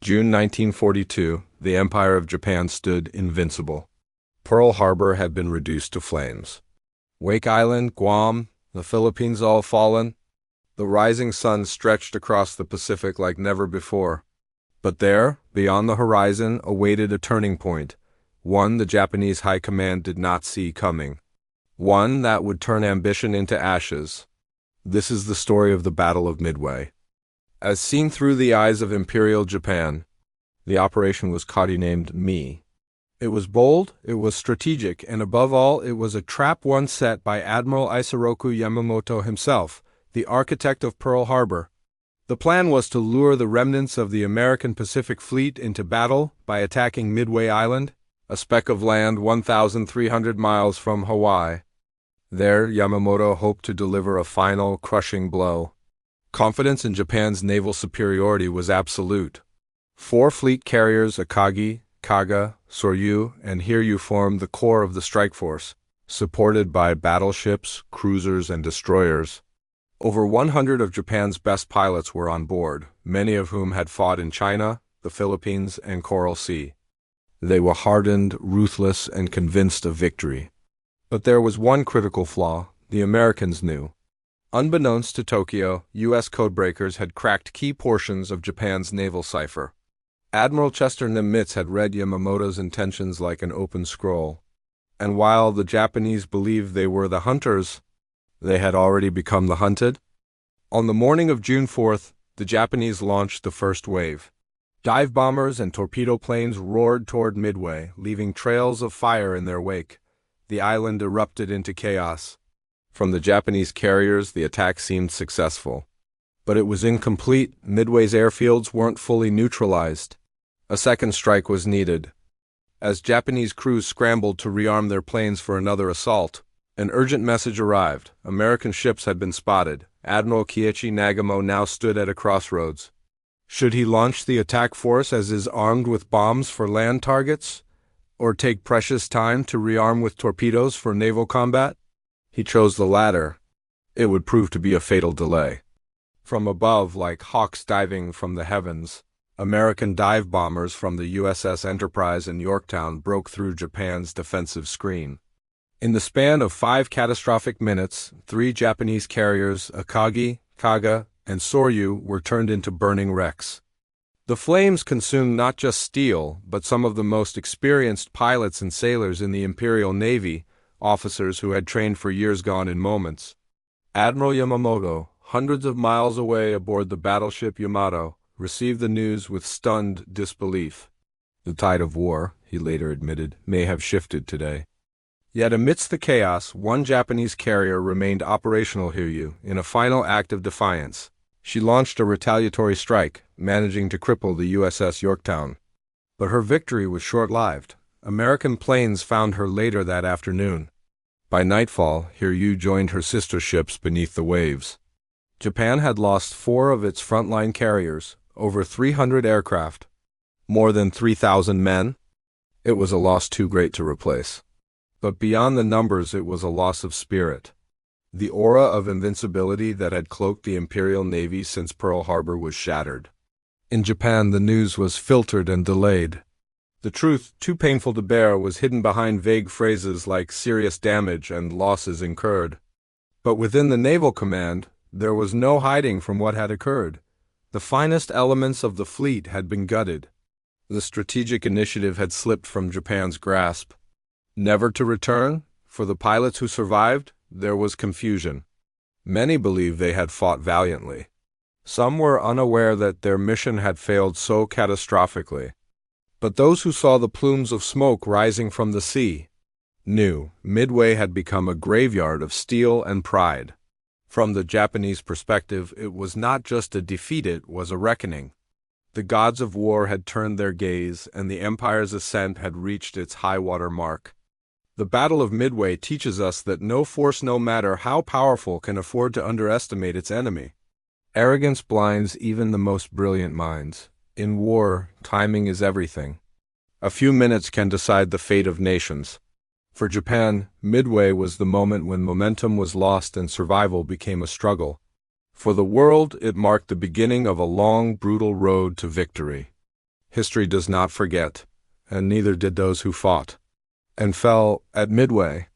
June 1942, the Empire of Japan stood invincible. Pearl Harbor had been reduced to flames. Wake Island, Guam, the Philippines all fallen. The rising sun stretched across the Pacific like never before. But there, beyond the horizon, awaited a turning point, one the Japanese High Command did not see coming, one that would turn ambition into ashes. This is the story of the Battle of Midway. As seen through the eyes of Imperial Japan, the operation was codenamed Me. It was bold, it was strategic, and above all, it was a trap one set by Admiral Isoroku Yamamoto himself, the architect of Pearl Harbor. The plan was to lure the remnants of the American Pacific Fleet into battle by attacking Midway Island, a speck of land 1,300 miles from Hawaii. There, Yamamoto hoped to deliver a final, crushing blow. Confidence in Japan's naval superiority was absolute. 4 fleet carriers, Akagi, Kaga, Soryu, and Hiryu formed the core of the strike force, supported by battleships, cruisers, and destroyers. Over 100 of Japan's best pilots were on board, many of whom had fought in China, the Philippines, and Coral Sea. They were hardened, ruthless, and convinced of victory. But there was one critical flaw: the Americans knew. Unbeknownst to Tokyo, U.S. codebreakers had cracked key portions of Japan's naval cipher. Admiral Chester Nimitz had read Yamamoto's intentions like an open scroll. And while the Japanese believed they were the hunters, they had already become the hunted. On the morning of June 4th, the Japanese launched the first wave. Dive bombers and torpedo planes roared toward Midway, leaving trails of fire in their wake. The island erupted into chaos. From the Japanese carriers, the attack seemed successful. But it was incomplete. Midway's airfields weren't fully neutralized. A second strike was needed. As Japanese crews scrambled to rearm their planes for another assault, an urgent message arrived. American ships had been spotted. Admiral Kiichi Nagamo now stood at a crossroads. Should he launch the attack force as is armed with bombs for land targets, or take precious time to rearm with torpedoes for naval combat? He chose the latter. It would prove to be a fatal delay. From above, like hawks diving from the heavens, American dive bombers from the USS Enterprise and Yorktown broke through Japan's defensive screen. In the span of 5 catastrophic minutes, 3 Japanese carriers, Akagi, Kaga, and Soryu, were turned into burning wrecks. The flames consumed not just steel, but some of the most experienced pilots and sailors in the Imperial Navy, officers who had trained for years gone in moments. Admiral Yamamoto, hundreds of miles away aboard the battleship Yamato, received the news with stunned disbelief. The tide of war, he later admitted, may have shifted today. Yet amidst the chaos, one Japanese carrier remained operational. Hiryu, in a final act of defiance, she launched a retaliatory strike, managing to cripple the USS Yorktown. But her victory was short-lived. American planes found her later that afternoon. By nightfall, Hiryu joined her sister ships beneath the waves. Japan had lost 4 of its frontline carriers, over 300 aircraft, more than 3,000 men. It was a loss too great to replace. But beyond the numbers, it was a loss of spirit. The aura of invincibility that had cloaked the Imperial Navy since Pearl Harbor was shattered. In Japan, the news was filtered and delayed. The truth, too painful to bear, was hidden behind vague phrases like serious damage and losses incurred. But within the Naval Command, there was no hiding from what had occurred. The finest elements of the fleet had been gutted. The strategic initiative had slipped from Japan's grasp. Never to return? For the pilots who survived, there was confusion. Many believed they had fought valiantly. Some were unaware that their mission had failed so catastrophically. But those who saw the plumes of smoke rising from the sea knew Midway had become a graveyard of steel and pride. From the Japanese perspective, it was not just a defeat, it was a reckoning. The gods of war had turned their gaze, and the empire's ascent had reached its high-water mark. The Battle of Midway teaches us that no force, no matter how powerful, can afford to underestimate its enemy. Arrogance blinds even the most brilliant minds. In war, timing is everything. A few minutes can decide the fate of nations. For Japan, Midway was the moment when momentum was lost and survival became a struggle. For the world, it marked the beginning of a long, brutal road to victory. History does not forget, and neither did those who fought and fell at Midway.